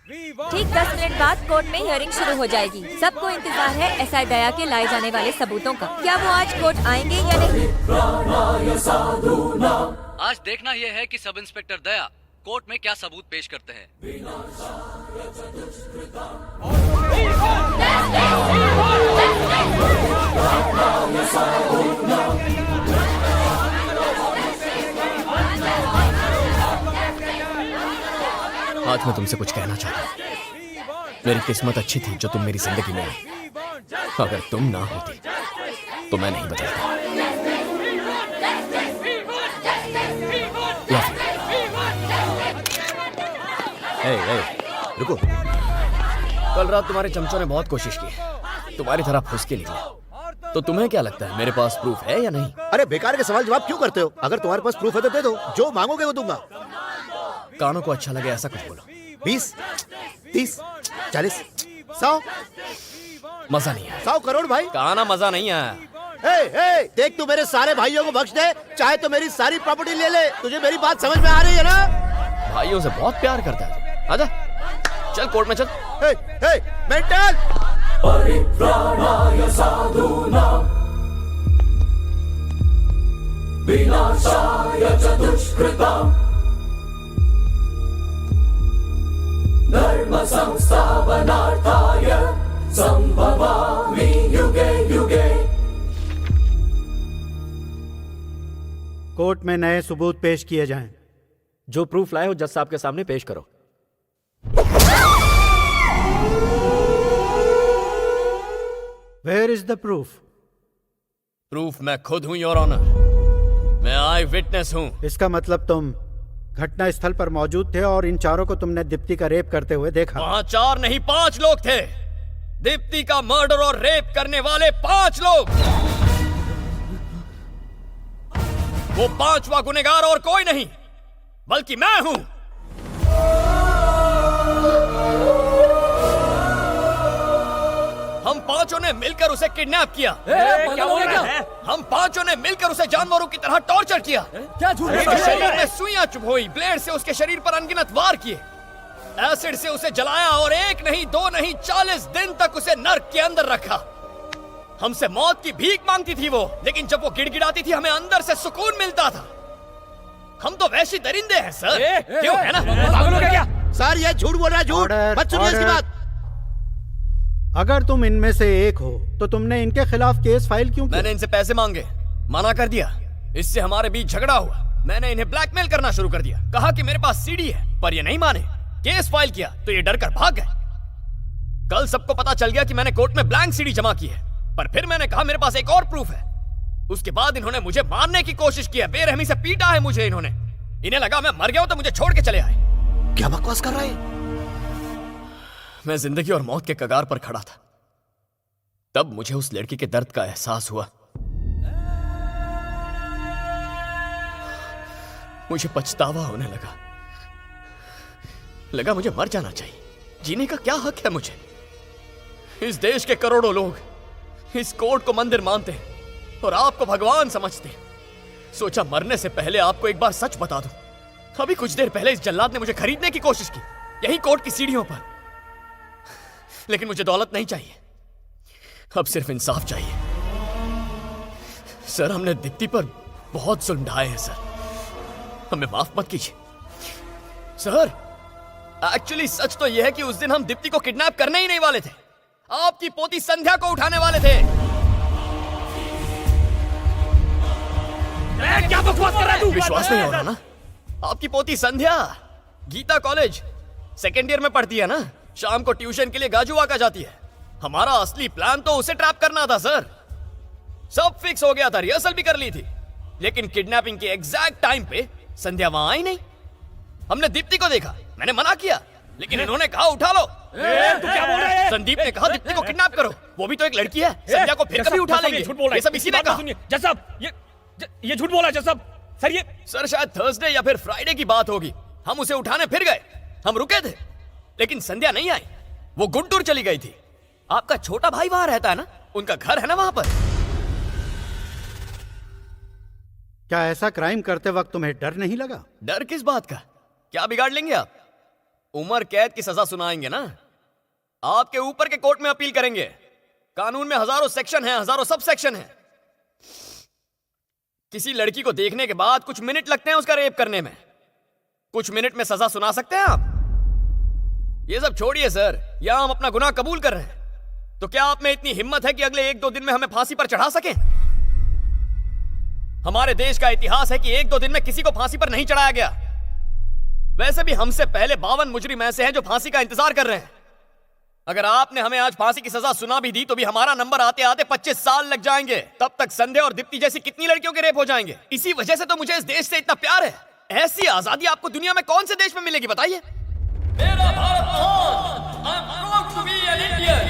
ठीक 10 मिनट बाद कोर्ट में हियरिंग शुरू हो जाएगी। सबको इंतजार है एसआई दया के लाए जाने वाले सबूतों का। क्या वो आज कोर्ट आएंगे या नहीं? आज देखना यह है कि सब इंस्पेक्टर दया कोर्ट में क्या सबूत पेश करते हैं। आज मैं तुमसे कुछ कहना चाहता हूँ। मेरी किस्मत अच्छी थी जो तुम मेरी जिंदगी में आई। अगर तुम ना होती तो मैं नहीं बदलता। रुको। कल रात तुम्हारे चमचों ने बहुत कोशिश की, तुम्हारी तरह फुसके निकले। तो तुम्हें क्या लगता है मेरे पास प्रूफ है या नहीं? अरे बेकार के सवाल जवाब क्यों करते हो? अगर तुम्हारे पास प्रूफ है तो दे दो, जो मांगोगे वो दूंगा। कानों को अच्छा लगे ऐसा कुछ बोलो। 20, 30, 40, 100। मजा नहीं आया। 100 करोड़ भाई। काना मजा नहीं आया। देख, तू मेरे सारे भाइयों को बख्श दे, चाहे तो मेरी सारी प्रॉपर्टी ले ले। तुझे मेरी बात समझ में आ रही है ना? भाइयों से बहुत प्यार करता है। आजा, चल कोर्ट में चल। मेंटल। परित्राणाय साधूनां विनाशाय च दुष्कृतां धर्म संस्थापनार्थाय संभवामि युगे युगे। कोर्ट में नए सबूत पेश किए जाएं। जो प्रूफ लाए हो जज साहब के सामने पेश करो। Where is the proof? Proof मैं खुद हूं योर ऑनर। मैं आई विटनेस हूं। इसका मतलब तुम घटना स्थल पर मौजूद थे और इन चारों को तुमने दीप्ति का रेप करते हुए देखा। वहां 4 नहीं 5 लोग थे। दीप्ति का मर्डर और रेप करने वाले 5 लोग। वो 5वां गुनहगार और कोई नहीं बल्कि मैं हूं। हम 5 ने मिलकर उसे किडनैप किया। क्या बोल रहे हैं? हम 5 ने मिलकर उसे जानवरों की तरह टॉर्चर किया। क्या झूठ बोल उसके रहे शरीर हैं? में सुइयां चुभोई, ब्लेड से उसके शरीर पर अनगिनत वार किए, एसिड से उसे जलाया और 1 नहीं 2 नहीं 40 दिन तक उसे नर्क के अंदर रखा। हमसे मौत की भीख मांगती थी वो, लेकिन जब वो गिड़गिड़ाती थी हमें अंदर से सुकून मिलता था। हम तो वैसी दरिंदे हैं सर। क्यों है ना? पागल हो गया क्या? सर ये झूठ बोल रहा है, झूठ। Order, मत सुनिए इसकी order। बात। अगर तुम इनमें से एक हो तो तुमने इनके खिलाफ केस फाइल क्यों किया? मैंने इनसे पैसे मांगे, मना कर दिया। इससे हमारे बीच झगड़ा हुआ। मैंने इन्हें ब्लैकमेल करना शुरू कर दिया। कहा कि मेरे पास सीडी है, पर ये नहीं माने। केस फाइल किया तो ये डर कर भाग गए। कल सबको पता चल गया कि मैंने कोर्ट में ब्लैंक सीडी जमा की है, पर फिर मैंने कहा मेरे पास एक और प्रूफ है। उसके बाद इन्होंने मुझे मारने की कोशिश की है। बेरहमी से पीटा है मुझे इन्होंने। इन्हें लगा मैं मर गया हूं तो मुझे छोड़ के चले आए। क्या बकवास कर रहा है? मैं जिंदगी और मौत के कगार पर खड़ा था। तब मुझे उस लड़की के दर्द का एहसास हुआ। मुझे पछतावा होने लगा मुझे मर जाना चाहिए। जीने का क्या हक है मुझे? इस देश के करोड़ों लोग इस कोर्ट को मंदिर मानते हैं और आपको भगवान समझते हैं। सोचा मरने से पहले आपको एक बार सच बता दूं। अभी कुछ देर पहले इस जल्लाद ने मुझे खरीदने की कोशिश की, यही कोर्ट की सीढ़ियों पर। लेकिन मुझे दौलत नहीं चाहिए, अब सिर्फ इंसाफ चाहिए। सर हमने दीप्ति पर बहुत जुल्म ढाए हैं सर, हमें माफ मत कीजिए। सर एक्चुअली सच तो यह है कि उस दिन हम दीप्ति को किडनैप करने ही नहीं वाले थे। आपकी पोती संध्या को उठाने वाले थे। क्या बकवास कर रहा है तू? विश्वास नहीं हो रहा ना? आपकी पोती संध्या गीता कॉलेज 2nd ईयर में पढ़ती है ना। शाम को ट्यूशन के लिए गाजुवाका जाती है। हमारा असली प्लान तो उसे ट्रैप करना था सर। सब फिक्स हो गया था, रिहर्सल भी कर ली थी। लेकिन किडनैपिंग के एग्जैक्ट टाइम पे संध्या वहां आई नहीं। हमने दीप्ति को देखा, मैंने मना किया, लेकिन इन्होंने कहा उठा लो। तू क्या बोल रहा है? संदीप ने कहा दीप्ति को किडनैप करो, वो भी तो एक लड़की है। संध्या को फिर कभी उठा लेंगे। झूठ बोल रहा है। ये सब इसी ने कहा। जज साहब ये झूठ बोला जज साहब। सर ये सर शायद थर्सडे या फिर फ्राइडे की बात होगी। हम उसे उठाने फिर गए, हम रुके थे, लेकिन संध्या नहीं आई। वो गुंटूर चली गई थी। आपका छोटा भाई वहां रहता है ना, उनका घर है ना वहां पर। क्या ऐसा क्राइम करते वक्त तुम्हें डर नहीं लगा? डर किस बात का? क्या बिगाड़ लेंगे आप? उम्र कैद की सजा सुनाएंगे ना? आपके ऊपर के कोर्ट में अपील करेंगे। कानून में हजारों सेक्शन हैं, हजारों सब सेक्शन हैं। किसी लड़की को देखने के बाद कुछ मिनट लगते हैं उसका रेप करने में। कुछ मिनट में सजा सुना सकते हैं आप? ये सब छोड़िए सर, यहां हम अपना गुनाह कबूल कर रहे हैं। तो क्या आप में इतनी हिम्मत है कि अगले 1-2 दिन में हमें फांसी पर चढ़ा सकें? हमारे देश का इतिहास है कि 1-2 दिन में किसी को फांसी पर नहीं चढ़ाया गया। वैसे भी हमसे पहले 52 मुजरिम ऐसे हैं जो फांसी का इंतजार कर रहे हैं। अगर आपने हमें आज फांसी की सजा सुना भी दी तो भी हमारा नंबर आते आते 25 साल लग जाएंगे। तब तक संध्या और दीप्ति जैसी कितनी लड़कियों के रेप हो जाएंगे। इसी वजह से तो मुझे इस देश से इतना प्यार है। ऐसी आजादी आपको दुनिया में कौन से देश में मिलेगी बताइए? मेरा भारत महान, I'm proud to be an Indian।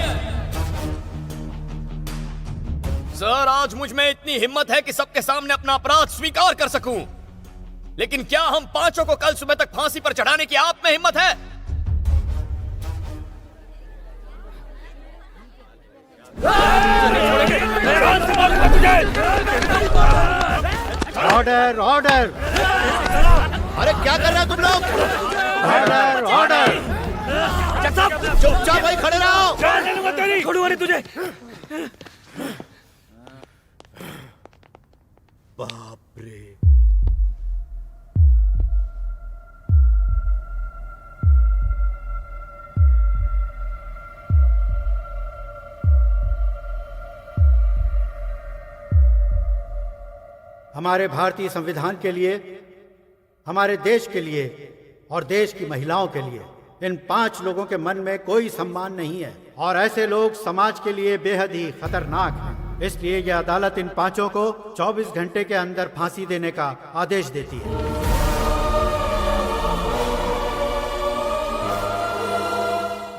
Sir, आज मुझ में इतनी हिम्मत है कि सबके सामने अपना अपराध स्वीकार कर सकूं। लेकिन क्या हम पांचों को कल सुबह तक फांसी पर चढ़ाने की आप में हिम्मत है? Order order. अरे क्या कर रहे हो तुम लोग? Order order. चुपचाप भाई खड़े रहो। छोड़ूंगा नहीं तुझे। बाप रे। हमारे भारतीय संविधान के लिए, हमारे देश के लिए और देश की महिलाओं के लिए इन 5 लोगों के मन में कोई सम्मान नहीं है और ऐसे लोग समाज के लिए बेहद ही खतरनाक हैं। इसलिए यह अदालत इन 5 को 24 घंटे के अंदर फांसी देने का आदेश देती है।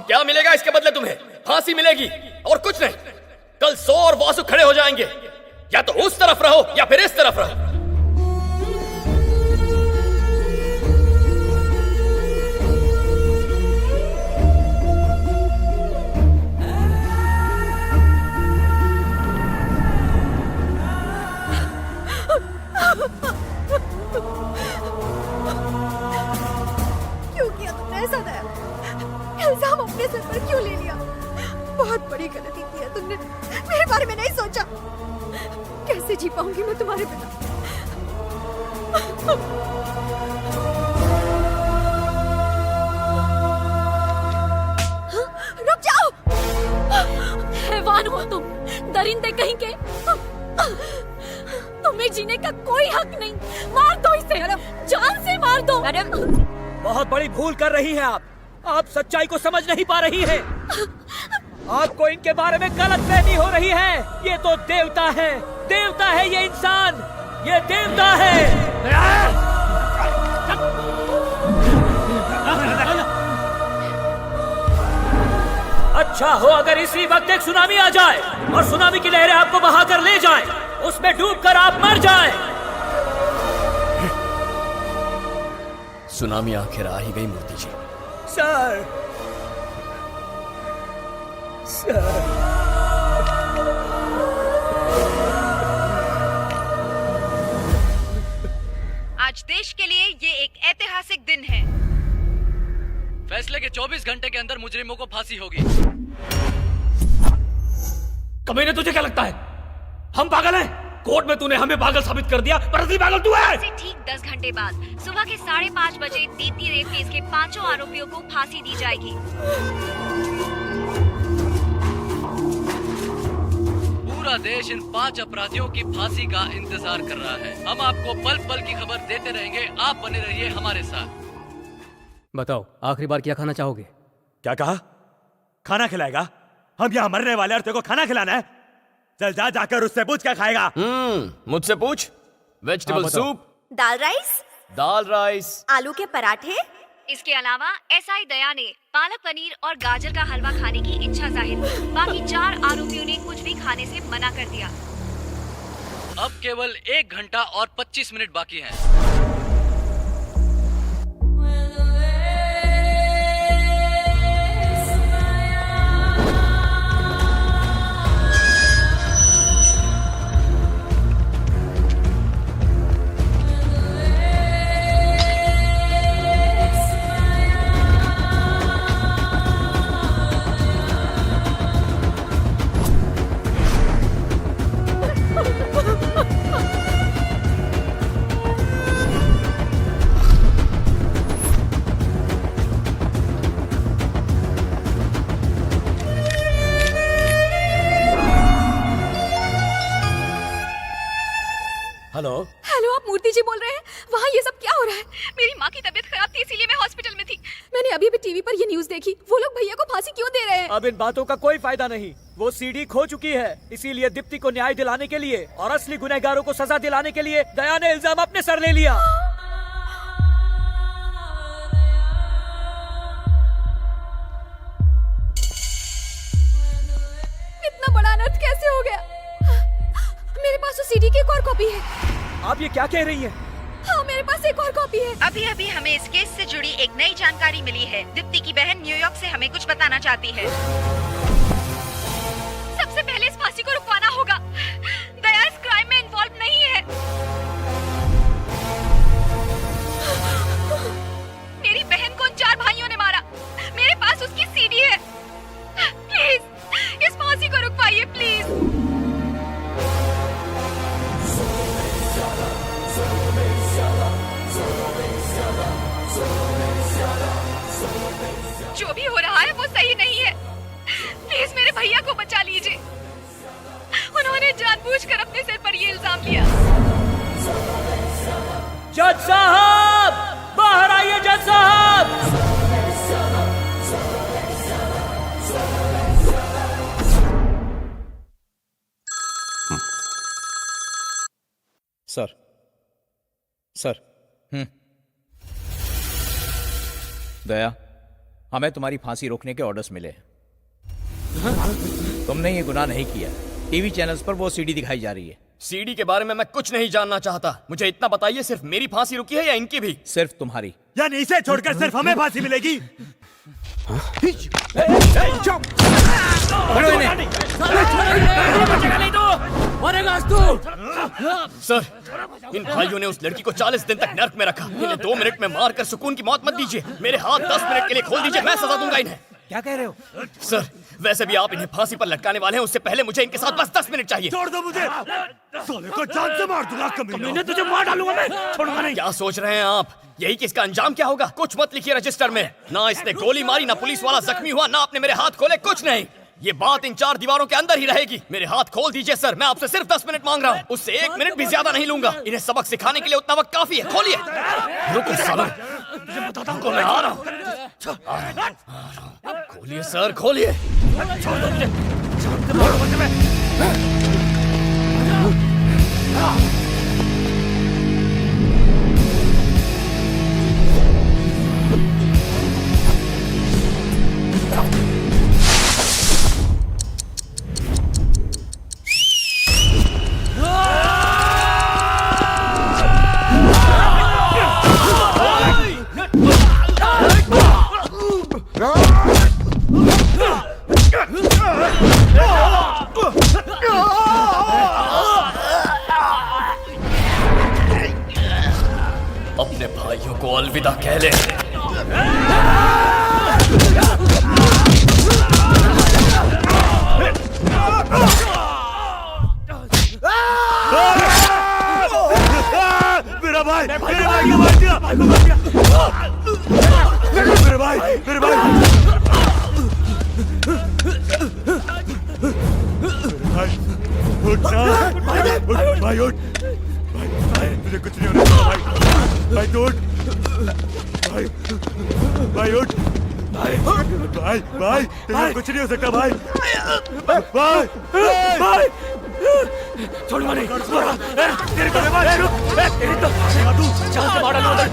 क्या मिलेगा इसके बदले तुम्हें? फांसी मिलेगी और कुछ नहीं। कल 100 और वासु खड़े हो जाएंगे। या तो उस तरफ रहो या फिर इस तरफ रहो। क्यों किया तुमने ऐसा दया? इल्जाम अपने सर पर क्यों ले लिया? बहुत बड़ी गलती की है तुमने। मेरे बारे में नहीं सोचा। कैसे जी पाऊंगी मैं तुम्हारे बिना? रुक जाओ। हैवान हो तुम, दरिंदे कहीं के। तुम्हें जीने का कोई हक नहीं। मार दो इसे, जान से मार दो। मैडम, बहुत बड़ी भूल कर रही हैं आप। आप सच्चाई को समझ नहीं पा रही हैं। आपको इनके बारे में गलतफहमी हो रही है। ये तो देवता है, देवता है ये इंसान, ये देवता है। अच्छा हो अगर इसी वक्त एक सुनामी आ जाए और सुनामी की लहरें आपको बहाकर ले जाएं, उसमें डूबकर आप मर जाएं। सुनामी आखिर आ ही गई मूर्ति जी। सर, आज देश के लिए ये एक ऐतिहासिक दिन है। फैसले के 24 घंटे के अंदर मुजरिमों को फांसी होगी। कमीने, तुझे क्या लगता है हम पागल हैं? कोर्ट में तूने हमें पागल साबित कर दिया, पर असली पागल तू है। ठीक 10 घंटे बाद सुबह के 5:30 बजे दीप्ति रेप केस के 5 आरोपियों को फांसी दी जाएगी। पूरा देश इन 5 अपराधियों की फांसी का इंतजार कर रहा है। हम आपको पल पल की खबर देते रहेंगे। आप बने रहिए हमारे साथ। बताओ, आखिरी बार क्या खाना चाहोगे? क्या कहा? खाना खिलाएगा? हम यहाँ मरने वाले और तेरे को खाना खिलाना है? चल जा, जाकर उससे पूछ क्या खाएगा। मुझसे पूछ। वेजिटेबल सूप, दाल राइस, दाल राइस, आलू के पराठे। इसके अलावा एसआई दया ने पालक पनीर और गाजर का हलवा खाने की इच्छा जाहिर की। बाकी 4 आरोपियों ने कुछ भी खाने से मना कर दिया। अब केवल 1 घंटा और 25 मिनट बाकी हैं। हेलो हेलो, आप मूर्ति जी बोल रहे हैं? वहाँ ये सब क्या हो रहा है? मेरी माँ की तबीयत खराब थी, इसीलिए मैं हॉस्पिटल में थी। मैंने अभी भी टीवी पर ये न्यूज़ देखी। वो लोग भैया को फांसी क्यों दे रहे हैं? अब इन बातों का कोई फायदा नहीं। वो सीडी खो चुकी है, इसीलिए दीप्ति को न्याय दिलाने के लिए और असली गुनहगारों को सजा दिलाने के लिए दया ने इल्जाम अपने सर ले लिया। इतना बड़ा अनर्थ कैसे हो गया? मेरे पास तो सीडी की एक और कॉपी है। आप ये क्या कह रही हैं? हाँ, मेरे पास एक और कॉपी है। अभी अभी हमें इस केस से जुड़ी एक नई जानकारी मिली है। दीप्ति की बहन न्यूयॉर्क से हमें कुछ बताना चाहती है। सबसे पहले इस फांसी को रुकवाना होगा। दया इस क्राइम में इन्वॉल्व नहीं है। मेरी बहन को उन 4 भाइयों ने मारा। मेरे पास उसकी सीडी है। प्लीज इस फांसी को रुकवाइए, प्लीज। जो भी हो रहा है वो सही नहीं है। प्लीज मेरे भैया को बचा लीजिए। उन्होंने जानबूझकर अपने सिर पर ये इल्जाम लिया। जज साहब, बाहर आइए जज साहब। सर दया, हमें तुम्हारी फांसी रोकने के ऑर्डर्स मिले हैं। तुमने ये गुनाह नहीं किया। टीवी चैनल्स पर वो सीडी दिखाई जा रही है। सीडी के बारे में मैं कुछ नहीं जानना चाहता। मुझे इतना बताइए, सिर्फ मेरी फांसी रुकी है या इनकी भी? सिर्फ तुम्हारी। यानी इसे छोड़कर सिर्फ हमें फांसी मिलेगी? सर, इन भाइयों ने उस लड़की को 40 दिन तक नर्क में रखा। इन्हें 2 मिनट में मारकर सुकून की मौत मत दीजिए। मेरे हाथ 10 मिनट के लिए खोल दीजिए, मैं सजा दूंगा इन्हें। क्या कह रहे हो? सर, वैसे भी आप इन्हें फांसी पर लटकाने वाले हैं, उससे पहले मुझे इनके साथ बस 10 मिनट चाहिए। छोड़ दो मुझे, साले को जान से मार दूंगा। मैंने तुझे मार डालूंगा मैं, छोड़ूंगा नहीं। क्या सोच रहे हैं आप? यही कि इसका अंजाम क्या होगा? कुछ मत लिखिए रजिस्टर में। ना इसने गोली मारी, ना पुलिस वाला जख्मी हुआ, ना आपने मेरे हाथ खोले, कुछ नहीं। ये बात इन 4 दीवारों के अंदर ही रहेगी। मेरे हाथ खोल दीजिए सर, मैं आपसे सिर्फ 10 मिनट मांग रहा हूँ। उससे 1 मिनट भी ज्यादा नहीं लूंगा। इन्हें सबक सिखाने के लिए उतना वक्त काफी है। खोलिए। रुको सालों, रुको, मैं आ रहा हूँ। खोलिए सर, खोलिए। छोड़ दो मुझे। अपने भाइयों को अलविदा कह ले। मेरा भाई, मेरे भाई को मार दिया, भाई को मार दिया। मेरे भाई, मेरे भाई, उठ ना, भाई उठ, भाई तुझे कुछ नहीं होने वाला भाई, भाई तो उठ, भाई उठ, भाई तुझे कुछ नहीं हो सकता भाई, भाई छोड़ूंगा नहीं, तेरे को मैं रुक, तेरी तो तू चाल से मार डालूं उधर,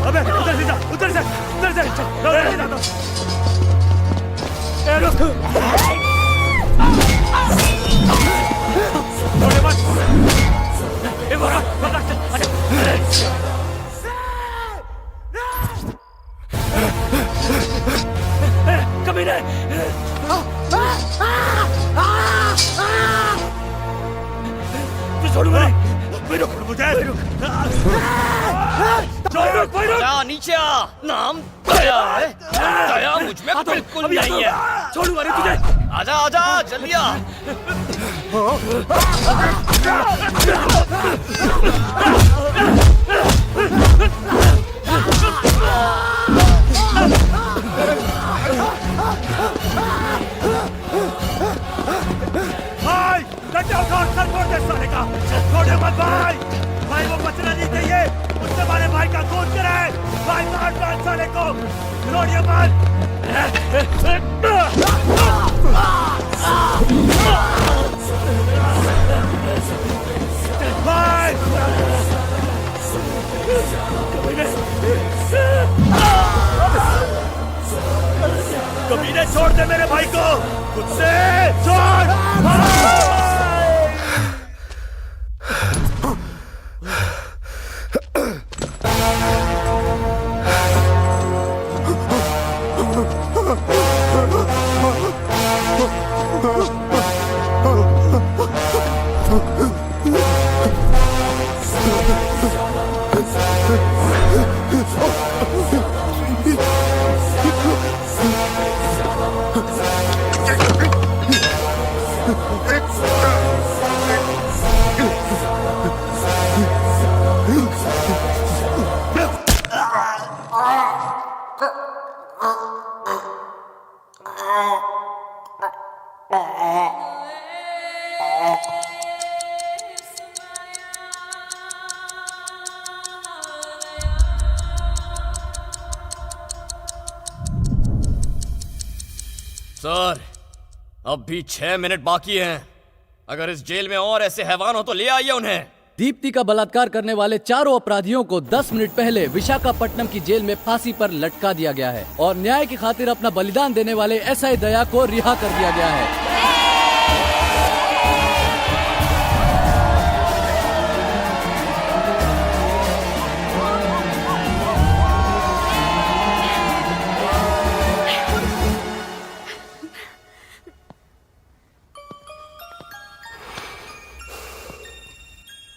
अबे उधर से जा, उधर से रुक, छोड़े मत, ये बोला, कमीने, तू छोड़ूंगा नहीं, मैं रुक मुझे, जा नीचे आ, नाम दया है, दया मुझ में बिल्कुल नहीं है, छोड़ूंगा नहीं तुझे, आजा आजा जल्दी आ, भाई डंडा उठा, सर फोड़ दे साले का। साले को छोड़िए मत। भाई कमीने छोड़ दे मेरे भाई को, मुझसे छोड़। सर, अब भी 6 मिनट बाकी हैं। अगर इस जेल में और ऐसे हैवान हो तो ले आइए उन्हें। दीप्ति का बलात्कार करने वाले चारों अपराधियों को 10 मिनट पहले विशाखापट्टनम की जेल में फांसी पर लटका दिया गया है और न्याय की खातिर अपना बलिदान देने वाले एसआई दया को रिहा कर दिया गया है।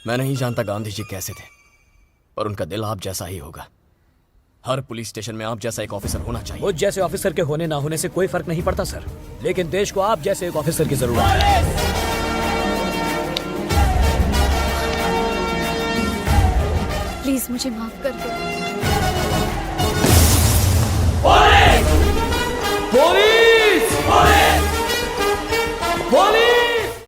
मैं नहीं जानता गांधी जी कैसे थे, पर उनका दिल आप जैसा ही होगा। हर पुलिस स्टेशन में आप जैसा एक ऑफिसर होना चाहिए। मुझ जैसे ऑफिसर के होने ना होने से कोई फर्क नहीं पड़ता सर, लेकिन देश को आप जैसे एक ऑफिसर की जरूरत है। प्लीज मुझे माफ कर दो।